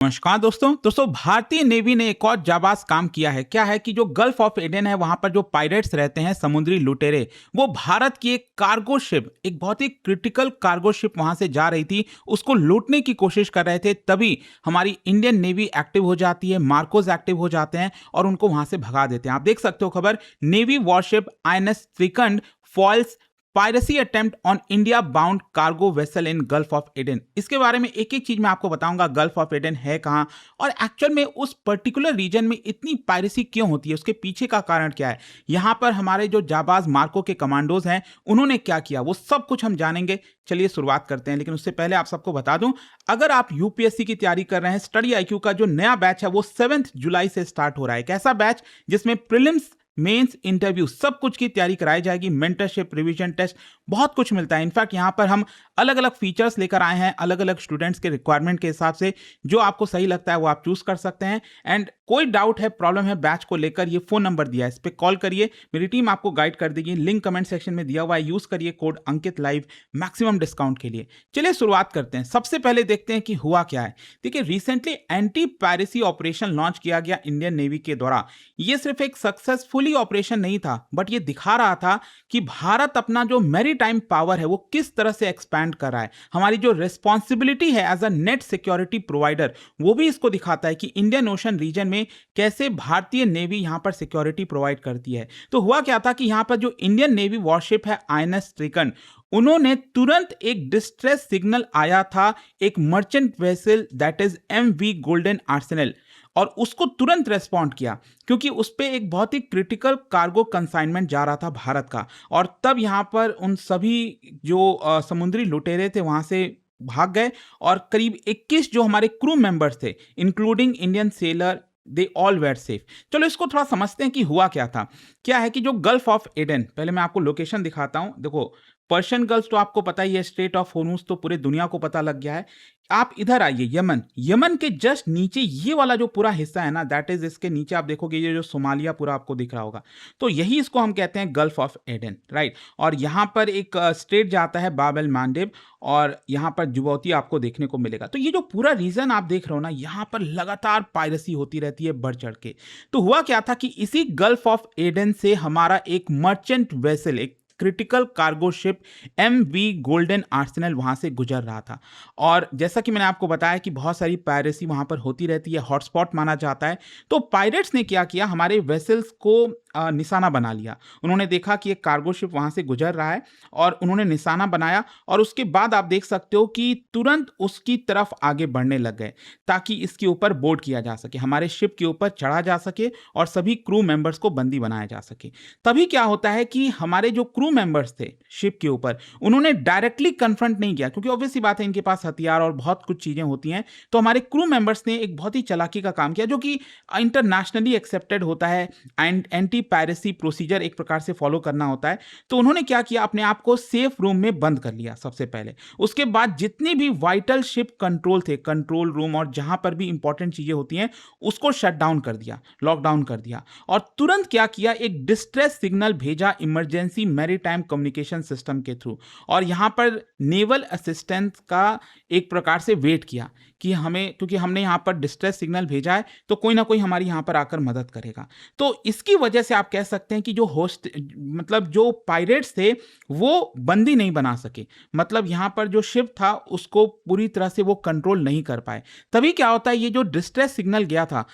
नमस्कार दोस्तों भारतीय नेवी ने एक और जाबाज काम किया है। क्या है कि जो गल्फ ऑफ एडन है वहां पर जो पायरेट्स रहते हैं, समुद्री लुटेरे, वो भारत की एक कार्गो शिप, एक बहुत ही क्रिटिकल कार्गो शिप वहां से जा रही थी, उसको लूटने की कोशिश कर रहे थे। तभी हमारी इंडियन नेवी एक्टिव हो जाती है, मार्कोस एक्टिव हो जाते हैं और उनको वहां से भगा देते हैं। आप देख सकते हो खबर, navy warship INS Trikand falls piracy attempt on India bound cargo vessel in Gulf of Aden. इसके बारे में एक एक चीज मैं आपको बताऊंगा, गल्फ ऑफ एडन है कहां और एक्चुअल में उस पर्टिकुलर रीजन में इतनी पायरेसी क्यों होती है, उसके पीछे का कारण क्या है। यहां पर हमारे जो जाबाज मार्को के कमांडोज हैं उन्होंने क्या किया, वो सब कुछ हम जानेंगे। चलिए शुरुआत करते हैं, लेकिन उससे पहले आप सबको बता दूं, अगर आप यूपीएससी की तैयारी कर रहे हैं, स्टडी IQ का जो नया बैच है वो 7 जुलाई से स्टार्ट हो रहा है। एक ऐसा बैच जिसमें प्रीलिम्स, मेंस, इंटरव्यू सब कुछ की तैयारी कराई जाएगी, मेंटरशिप, रिवीजन टेस्ट, बहुत कुछ मिलता है। इनफैक्ट यहां पर हम अलग अलग फीचर्स लेकर आए हैं, अलग अलग स्टूडेंट्स के रिक्वायरमेंट के हिसाब से। जो आपको सही लगता है वो आप चूज कर सकते हैं। एंड कोई डाउट है, प्रॉब्लम है बैच को लेकर, ये फोन नंबर दिया है, इस पर कॉल करिए, मेरी टीम आपको गाइड कर देगी। लिंक कमेंट सेक्शन में दिया हुआ है, यूज करिए कोड अंकित लाइव मैक्सिमम डिस्काउंट के लिए। चलिए शुरुआत करते हैं। सबसे पहले देखते हैं कि हुआ क्या है। देखिए, recently anti piracy operation launch किया गया इंडियन नेवी के द्वारा। ये सिर्फ एक सक्सेसफुली ऑपरेशन नहीं था, बट ये दिखा रहा था कि भारत अपना जो मैरीटाइम पावर है वो किस तरह से एक्सपैंड कर रहा है। हमारी जो रिस्पॉन्सिबिलिटी है as a net security provider, वो भी इसको दिखाता है कि इंडियन ओशन रीजन में कैसे भारतीय नेवी यहां पर सिक्योरिटी प्रोवाइड करती है। तो हुआ क्या था कि यहां पर जो इंडियन नेवी वॉरशिप है INS त्रिकंड, उन्होंने तुरंत एक डिस्ट्रेस सिग्नल आया था, एक merchant vessel that is MV golden Arsenal, और उसको तुरंत रेस्पॉन्ड किया क्योंकि उस पे एक बहुत ही क्रिटिकल कार्गो कंसाइनमेंट जा रहा था भारत का। और तब यहां पर उन सभी जो समुद्री लुटेरे थे वहां से भाग गए और करीब 21 जो हमारे क्रू मेंबर्स थे, including Indian seller, they all where safe. चलो इसको थोड़ा समझते हैं कि हुआ क्या था। क्या है कि जो गल्फ ऑफ एडन, पहले मैं आपको लोकेशन दिखाता हूं। देखो, पर्शियन गल्फ तो आपको पता ही है, स्ट्रेट ऑफ हॉर्मुज तो पूरे दुनिया को पता लग गया है। आप इधर आइए, यमन, यमन के जस्ट नीचे ये वाला जो पूरा हिस्सा है ना, दैट इज, इसके नीचे आप देखोगे ये जो सोमालिया पूरा आपको दिख रहा होगा, तो यही इसको हम कहते हैं गल्फ ऑफ एडन, राइट। और यहां पर एक स्टेट जाता है बाब एल मांडेब, और यहां पर जिबौती आपको देखने को मिलेगा। तो ये जो पूरा रीजन आप देख रहे हो ना, यहां पर लगातार पायरेसी होती रहती है बढ़ चढ़ के। तो हुआ क्या था कि इसी गल्फ ऑफ एडन से हमारा एक मर्चेंट वेसल, एक critical cargo ship MV golden Arsenal वहां से गुजर रहा था। और जैसा कि मैंने आपको बताया कि बहुत सारी पायरेसी वहां पर होती रहती है, हॉटस्पॉट माना जाता है। तो पायरेट्स ने क्या किया, हमारे वेसल्स को निशाना बना लिया। उन्होंने देखा कि एक कार्गो शिप वहां से गुजर रहा है और उन्होंने निशाना बनाया, और उसके बाद आप देख सकते हो कि तुरंत उसकी तरफ आगे बढ़ने लग गए ताकि इसके ऊपर बोर्ड किया जा सके, हमारे शिप के ऊपर चढ़ा जा सके और सभी क्रू मेंबर्स को बंदी बनाया जा सके। तभी क्या होता है कि हमारे जो क्रू मेंबर्स थे शिप के ऊपर, उन्होंने डायरेक्टली कन्फ्रंट नहीं किया, क्योंकि ऑब्वियस सी बात है इनके पास हथियार और बहुत कुछ चीजें होती हैं। तो हमारे क्रू मेंबर्स ने एक बहुत ही चालाकी का काम किया, जो कि इंटरनेशनली एक्सेप्टेड होता है, एंड एंटी पायरेसी प्रोसीजर एक प्रकार से फॉलो करना होता है। तो उन्होंने क्या किया, अपने आप को सेफ रूम में बंद कर लिया सबसे पहले। उसके बाद जितनी भी वाइटल शिप कंट्रोल थे, कंट्रोल रूम और जहां पर भी इंपॉर्टेंट चीजें होती हैं, उसको शट डाउन कर दिया, लॉकडाउन कर दिया। और तुरंत क्या किया, एक डिस्ट्रेस सिग्नल भेजा इमरजेंसी मैरीटाइम कम्युनिकेशन सिस्टम के थ्रू, और यहां पर नेवल असिस्टेंस का एक प्रकार से वेट किया कि हमें, क्योंकि हमने यहां पर डिस्ट्रेस सिग्नल भेजा है तो कोई ना कोई हमारी यहां पर आकर मदद करेगा। तो इसकी वजह से आप कह सकते हैं कि जो होस्ट, मतलब जो पायरेट्स थे वो बंदी नहीं बना सके, मतलब यहां पर जो शिप था उसको पूरी तरह से वो कंट्रोल नहीं कर पाए। तभी क्या होता है, ये जो डिस्ट्रेस सिग्नल गया था,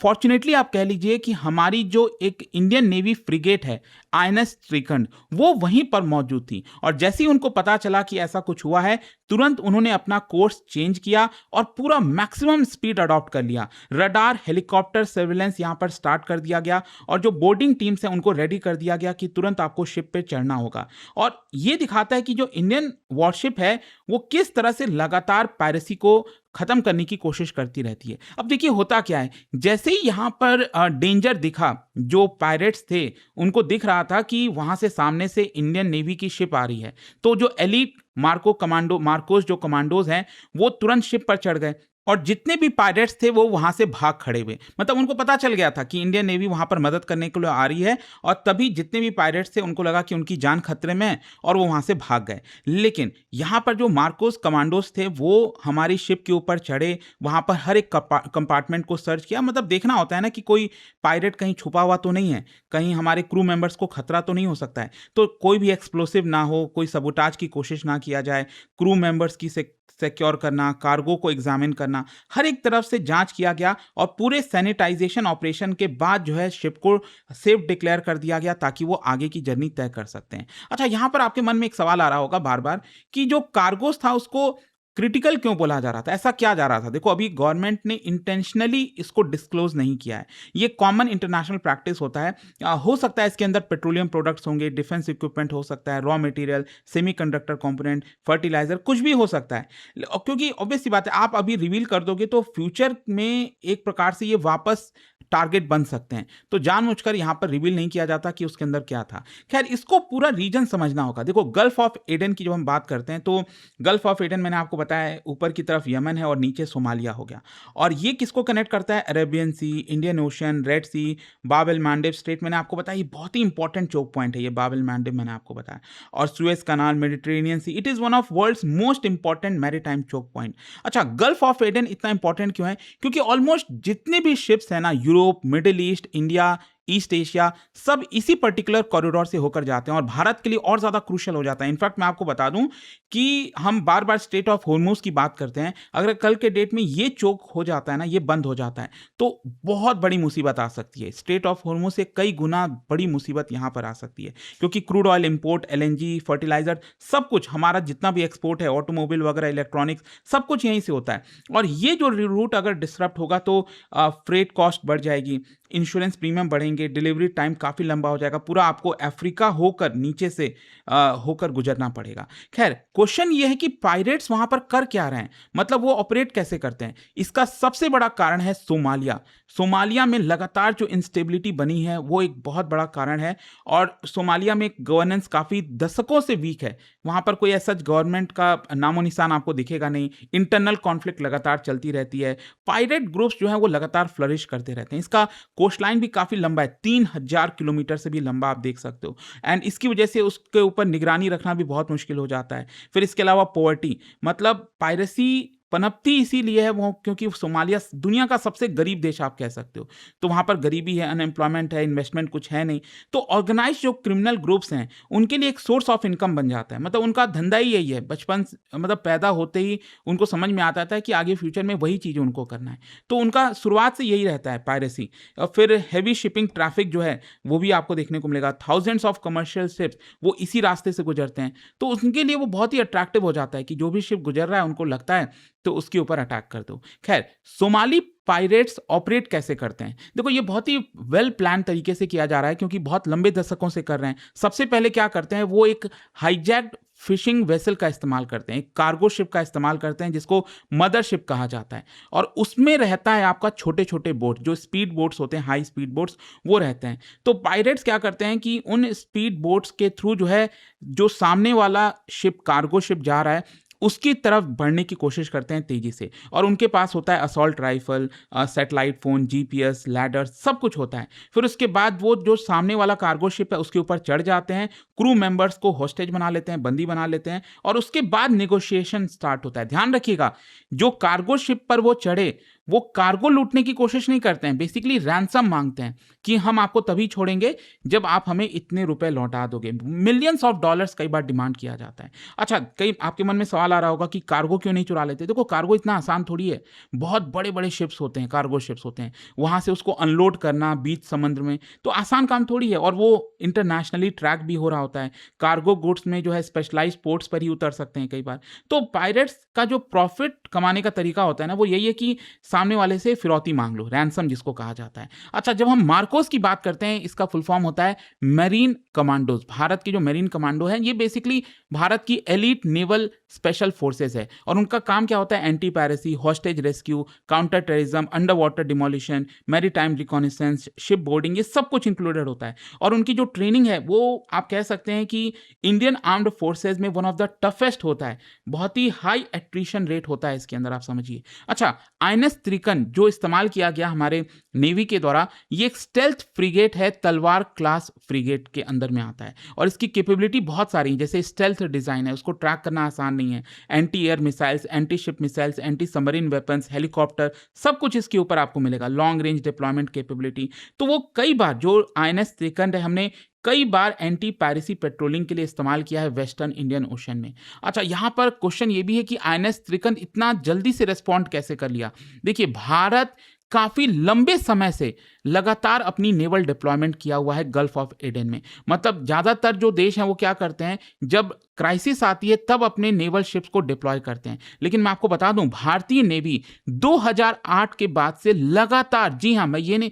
फॉर्चुनेटली आप कह लीजिए कि हमारी जो एक इंडियन नेवी फ्रिगेट है INS त्रिकंड, वो वहीं पर मौजूद थी। और जैसे ही उनको पता चला कि ऐसा कुछ हुआ है, तुरंत उन्होंने अपना कोर्स चेंज किया और पूरा मैक्सिमम स्पीड अडॉप्ट कर लिया। रडार, हेलीकॉप्टर सर्विलेंस यहां पर स्टार्ट कर दिया गया, और जो बोर्डिंग टीम्स हैं उनको रेडी कर दिया गया कि तुरंत आपको शिप पे चढ़ना होगा। और ये दिखाता है कि जो इंडियन वॉरशिप है वो किस तरह से लगातार पायरेसी को खत्म करने की कोशिश करती रहती है। अब देखिए होता क्या है, जैसे ही यहां पर डेंजर दिखा, जो पायरेट्स थे उनको दिख रहा था कि वहां से सामने से इंडियन नेवी की शिप आ रही है, तो जो एलीट मार्कोस जो कमांडोज हैं वो तुरंत शिप पर चढ़ गए। और जितने भी पायरेट्स थे वो वहां से भाग खड़े हुए, मतलब उनको पता चल गया था कि इंडियन नेवी वहां पर मदद करने के लिए आ रही है, और तभी जितने भी पायरेट्स थे उनको लगा कि उनकी जान खतरे में है और वो वहां से भाग गए। लेकिन यहाँ पर जो मार्कोस कमांडोज थे वो हमारी शिप के ऊपर चढ़े, वहां पर हर एक कंपार्टमेंट को सर्च किया, मतलब देखना होता है ना कि कोई पायरेट कहीं छुपा हुआ तो नहीं है, कहीं हमारे क्रू मेंबर्स को खतरा तो नहीं हो सकता है, तो कोई भी एक्सप्लोसिव ना हो, कोई सबोटाज की कोशिश ना किया जाए, क्रू मेंबर्स की सिक्योर करना, कार्गो को एग्जामिन करना, हर एक तरफ से जांच किया गया और पूरे सैनिटाइजेशन ऑपरेशन के बाद जो है शिप को सेफ डिक्लेयर कर दिया गया ताकि वो आगे की जर्नी तय कर सकते हैं। अच्छा, यहां पर आपके मन में एक सवाल आ रहा होगा बार बार कि जो कार्गोस था उसको क्रिटिकल क्यों बोला जा रहा था, ऐसा क्या जा रहा था? देखो, अभी गवर्नमेंट ने इंटेंशनली इसको डिस्क्लोज नहीं किया है, ये कॉमन इंटरनेशनल प्रैक्टिस होता है। हो सकता है इसके अंदर पेट्रोलियम प्रोडक्ट्स होंगे, डिफेंस इक्विपमेंट हो सकता है, raw material, semiconductor component, fertiliser, कुछ भी हो सकता है। क्योंकि ऑब्वियस सी बात है, आप अभी रिवील कर दोगे तो फ्यूचर में एक प्रकार से ये वापस टारगेट बन सकते हैं, तो जानबूझकर यहां पर रिवील नहीं किया जाता कि उसके अंदर क्या था। खैर, इसको पूरा रीजन समझना होगा। देखो, गल्फ ऑफ एडन की जब हम बात करते हैं तो गल्फ ऑफ एडन मैंने आपको बताया है, ऊपर की तरफ यमन है और नीचे सोमालिया हो गया, और ये किसको कनेक्ट करता है? अरेबियन सी, इंडियन ओशन, रेड सी, बाब एल मांडेब स्ट्रेट। मैंने आपको बताया ये बहुत ही इंपॉर्टेंट चोक पॉइंट है, ये बाब एल मांडेब मैंने आपको बताया, और Suez Canal, Mediterranean Sea. It is one of world's most important maritime choke point. अच्छा, गल्फ ऑफ एडन इतना इंपॉर्टेंट क्यों है? क्योंकि ऑलमोस्ट जितने भी शिप्स है ना, Europe, Middle East, India, East Asia, सब इसी पर्टिकुलर कॉरिडोर से होकर जाते हैं, और भारत के लिए और ज्यादा क्रूशियल हो जाता है। इनफैक्ट मैं आपको बता दूं कि हम बार बार स्ट्रेट ऑफ हॉर्मुज की बात करते हैं, अगर कल के डेट में ये चोक हो जाता है ना, ये बंद हो जाता है, तो बहुत बड़ी मुसीबत आ सकती है। स्ट्रेट ऑफ हॉर्मुज से कई गुना बड़ी मुसीबत यहां पर आ सकती है, क्योंकि crude oil import, LNG, fertiliser, सब कुछ हमारा जितना भी एक्सपोर्ट है, ऑटोमोबाइल वगैरह, इलेक्ट्रॉनिक्स, सब कुछ यहीं से होता है। और ये जो रूट अगर डिस्टर्ब होगा तो फ्रेट कॉस्ट बढ़ जाएगी, इंश्योरेंस प्रीमियम बढ़ेंगे, डिलीवरी टाइम काफी लंबा हो जाएगा, पूरा आपको अफ्रीका होकर नीचे से होकर गुजरना पड़ेगा। खैर, क्वेश्चन ये है कि पायरेट्स वहां पर कर क्या रहे हैं, मतलब वो ऑपरेट कैसे करते हैं? इसका सबसे बड़ा कारण है सोमालिया। सोमालिया में लगातार जो इंस्टेबिलिटी बनी है वो एक बहुत बड़ा कारण है, और सोमालिया में गवर्नेंस काफी दशकों से वीक है, वहां पर कोई ऐसा गवर्नमेंट का नामो निशान आपको दिखेगा नहीं, इंटरनल कॉन्फ्लिक्ट लगातार चलती रहती है, पायरेट ग्रुप्स जो है वो लगातार फ्लरिश करते रहते हैं। इसका कोस्ट लाइन भी काफी लंबा है, 3000 किलोमीटर से भी लंबा, आप देख सकते हो, एंड इसकी वजह से उसके ऊपर निगरानी रखना भी बहुत मुश्किल हो जाता है। फिर इसके अलावा पॉवर्टी, मतलब पायरेसी पनपती इसीलिए है वो क्योंकि सोमालिया दुनिया का सबसे गरीब देश आप कह सकते हो, तो वहां पर गरीबी है, अनएम्प्लॉयमेंट है, इन्वेस्टमेंट कुछ है नहीं, तो ऑर्गेनाइज जो क्रिमिनल ग्रुप्स हैं उनके लिए एक सोर्स ऑफ इनकम बन जाता है, मतलब उनका धंधा ही यही है, बचपन मतलब पैदा होते ही उनको समझ में आता था कि आगे फ्यूचर में वही चीज़ उनको करना है, तो उनका शुरुआत से यही रहता है, पायरेसी। और फिर हैवी शिपिंग ट्रैफिक जो है वो भी आपको देखने को मिलेगा, थाउजेंड्स ऑफ कमर्शियल शिप्स वो इसी रास्ते से गुजरते हैं, तो उनके लिए वो बहुत ही अट्रैक्टिव हो जाता है कि जो भी शिप गुजर रहा है उनको लगता है तो उसके ऊपर अटैक कर दो। खैर, सोमाली पायरेट्स ऑपरेट कैसे करते हैं? देखो, ये बहुत ही वेल प्लान तरीके से किया जा रहा है, क्योंकि बहुत लंबे दशकों से कर रहे हैं। सबसे पहले क्या करते हैं, वो एक हाईजैक्ड फिशिंग वेसल का इस्तेमाल करते हैं, एक कार्गो शिप का इस्तेमाल करते हैं जिसको मदरशिप कहा जाता है, और उसमें रहता है आपका छोटे छोटे बोट, जो स्पीड बोट्स होते हैं, हाई स्पीड बोट्स, वो रहते हैं। तो पायरेट्स क्या करते हैं कि उन स्पीड बोट्स के थ्रू जो है, जो सामने वाला शिप, कार्गो शिप जा रहा है, उसकी तरफ बढ़ने की कोशिश करते हैं तेजी से, और उनके पास होता है assault rifle, satellite phone, GPS, ladder, सब कुछ होता है। फिर उसके बाद वो जो सामने वाला कार्गो शिप है उसके ऊपर चढ़ जाते हैं, क्रू मेंबर्स को होस्टेज बना लेते हैं, बंदी बना लेते हैं, और उसके बाद नेगोशिएशन स्टार्ट होता है। ध्यान रखिएगा, जो कार्गो शिप पर वो चढ़े वो कार्गो लूटने की कोशिश नहीं करते हैं, बेसिकली रैंसम मांगते हैं कि हम आपको तभी छोड़ेंगे जब आप हमें इतने रुपए लौटा दोगे। मिलियंस ऑफ डॉलर्स कई बार डिमांड किया जाता है। अच्छा, कई आपके मन में सवाल आ रहा होगा कि कार्गो क्यों नहीं चुरा लेते? देखो, कार्गो इतना आसान थोड़ी है, बहुत बड़े बड़े शिप्स होते हैं, कार्गो शिप्स होते हैं, वहां से उसको अनलोड करना बीच समुद्र में तो आसान काम थोड़ी है, और वो इंटरनेशनली ट्रैक भी हो रहा होता है। कार्गो गुड्स में जो है स्पेशलाइज्ड पोर्ट्स पर ही उतर सकते हैं कई बार। तो पायरेट्स का जो प्रॉफिट कमाने का तरीका होता है ना, वो यही है कि सामने वाले से फिरौती मांग लो, रैंसम जिसको कहा जाता है। अच्छा, जब हम मार्कोस की बात करते हैं, इसका फुल फॉर्म होता है मेरीन कमांडोज। भारत के जो मेरीन कमांडो हैं, ये बेसिकली भारत की एलीट नेवल स्पेशल फोर्सेस है, और उनका काम क्या होता है? Anti piracy, hostage rescue, counter terrorism, under water demolition, maritime reconnaissance, ship boarding, ये सब कुछ इंक्लूडेड होता है। और उनकी जो ट्रेनिंग है वो आप कह सकते हैं कि इंडियन आर्म्ड फोर्सेज में वन ऑफ द टफेस्ट होता है। बहुत ही हाई एट्रिशन रेट होता है इसके अंदर, आप समझिए। अच्छा, INS त्रिकन जो इस्तेमाल किया गया हमारे नेवी के द्वारा, ये एक स्टेल्थ फ्रिगेट है, तलवार क्लास फ्रिगेट के अंदर में आता है, और इसकी कैपेबिलिटी बहुत सारी है। जैसे स्टेल्थ डिजाइन है, उसको ट्रैक करना आसान नहीं है। Anti air missiles, anti ship missiles, anti submarine weapons, helicopter, सब कुछ इसके ऊपर आपको मिलेगा। Long range deployment capability. तो वो कई बार जो INS त्रिकन है, हमने कई बार एंटी पायरेसी पेट्रोलिंग के लिए इस्तेमाल किया है वेस्टर्न इंडियन ओशन में। अच्छा, यहां पर क्वेश्चन ये भी है कि INS त्रिकन इतना जल्दी से रिस्पॉन्ड कैसे कर लिया? देखिए, भारत काफी लंबे समय से लगातार अपनी नेवल डिप्लॉयमेंट किया हुआ है गल्फ ऑफ एडन में। मतलब ज्यादातर जो देश हैं वो क्या करते हैं, जब क्राइसिस आती है तब अपने नेवल शिप्स को डिप्लॉय करते हैं। लेकिन मैं आपको बता दूं, भारतीय नेवी 2008 के बाद से लगातार, जी हां, मैं ये नहीं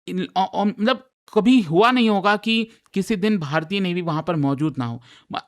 मतलब कभी हुआ नहीं होगा कि किसी दिन भारतीय नेवी वहां पर मौजूद ना हो।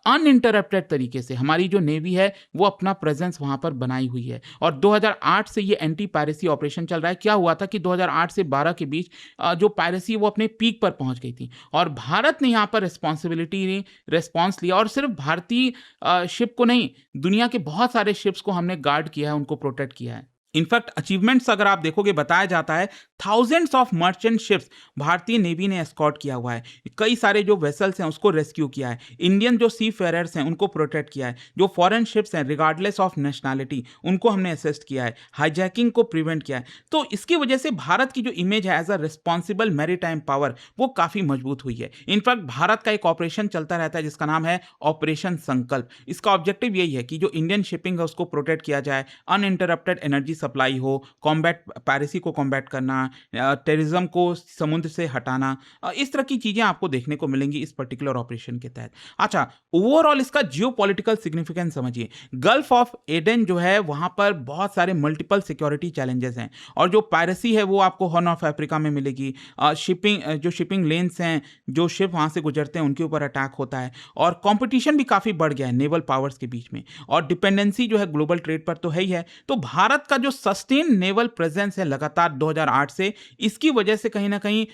अनइंटरप्टेड तरीके से हमारी जो नेवी है वो अपना प्रेजेंस वहां पर बनाई हुई है, और 2008 से ये एंटी पायरेसी ऑपरेशन चल रहा है। क्या हुआ था कि 2008 से 12 के बीच जो पायरेसी वो अपने पीक पर पहुंच गई थी, और भारत ने यहाँ पर रिस्पॉन्स लिया, और सिर्फ भारतीय शिप को नहीं, दुनिया के बहुत सारे शिप्स को हमने गार्ड किया है, उनको प्रोटेक्ट किया है। इनफैक्ट अचीवमेंट्स अगर आप देखोगे, बताया जाता है थाउजेंड्स ऑफ मर्चेंट शिप्स भारतीय नेवी ने एस्कॉर्ट किया हुआ है। कई सारे जो वेसल्स हैं उसको रेस्क्यू किया है। इंडियन जो सी फेयरर्स हैं उनको प्रोटेक्ट किया है। जो फॉरेन शिप्स हैं रिगार्डलेस ऑफ नेशनैलिटी, उनको हमने असिस्ट किया है। हाईजैकिंग को प्रिवेंट किया है। तो इसकी वजह से भारत की जो इमेज है as a responsible maritime power, वो काफी मजबूत हुई है। इनफैक्ट भारत का एक ऑपरेशन चलता रहता है जिसका नाम है ऑपरेशन संकल्प। इसका ऑब्जेक्टिव यही है कि जो इंडियन शिपिंग है उसको प्रोटेक्ट किया जाए, अनइंटरप्टेड एनर्जी सप्लाई हो, कॉम्बैट पायरेसी को कॉम्बैट करना, टेररिज्म को समुद्र से हटाना, इस तरह की चीजें आपको देखने को मिलेंगी इस पर्टिकुलर ऑपरेशन के तहत। अच्छा, ओवरऑल इसका जियोपॉलिटिकल सिग्निफिकेंस समझिए। गल्फ ऑफ एडन जो है वहां पर बहुत सारे मल्टीपल सिक्योरिटी चैलेंजेस हैं, और जो पायरेसी है वो आपको हॉर्न ऑफ अफ्रीका में मिलेगी। शिपिंग लेन्स हैं, जो शिप वहां से गुजरते हैं उनके ऊपर अटैक होता है, और कंपटीशन भी काफी बढ़ गया है नेवल पावर्स के बीच में, और डिपेंडेंसी जो है ग्लोबल ट्रेड पर तो है ही है। तो भारत का जो सस्टेन नेवल प्रेजेंस है लगातार 2008 से, इसकी वजह से कहीं ना कहीं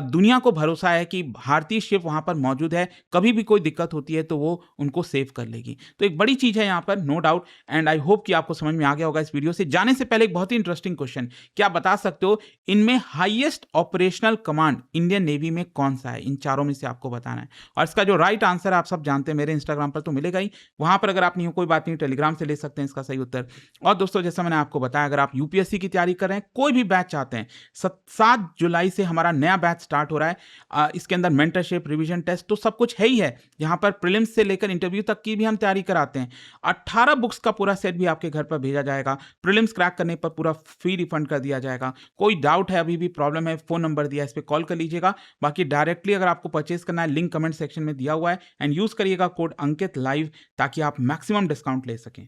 दुनिया को भरोसा है कि भारतीय शिप वहां पर मौजूद है, कभी भी कोई दिक्कत होती है तो वो उनको सेव कर लेगी। तो एक बड़ी चीज है यहां पर, no doubt. And I hope कि आपको समझ में आ गया होगा इस वीडियो से। जाने से पहले एक बहुत ही इंटरेस्टिंग क्वेश्चन, क्या बता सकते हो इनमें highest operational command Indian navy में कौन सा है? इन चारों में से आपको बताना है, और इसका जो राइट आंसर आप सब जानते हैं, मेरे इंस्टाग्राम पर तो मिलेगा ही, वहां पर अगर आप नहीं हो कोई बात नहीं, टेलीग्राम से ले सकते हैं इसका सही उत्तर। और दोस्तों, जैसा मैंने आपको बताया, अगर आप यूपीएससी की तैयारी कर रहे हैं, कोई भी बैच चाहते हैं, 7 जुलाई से हमारा नया बैच स्टार्ट हो रहा है। इसके अंदर मेंटरशिप, रिवीजन टेस्ट तो सब कुछ है ही है। यहाँ पर प्रीलिम्स से लेकर इंटरव्यू तक की भी हम तैयारी कराते हैं। 18 बुक्स का पूरा सेट भी आपके घर पर भेजा जाएगा। प्रीलिम्स क्रैक करने पर पूरा फी रिफंड कर दिया जाएगा। कोई डाउट है, अभी भी प्रॉब्लम है, फोन नंबर दिया है, इस पर कॉल कर लीजिएगा। बाकी डायरेक्टली अगर आपको परचेस करना है, लिंक कमेंट सेक्शन में दिया हुआ है, एंड यूज करिएगा कोड अंकित लाइव, ताकि आप मैक्सिमम डिस्काउंट ले सकें।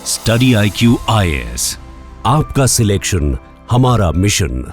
स्टडी IQ IAS, आपका सिलेक्शन हमारा मिशन।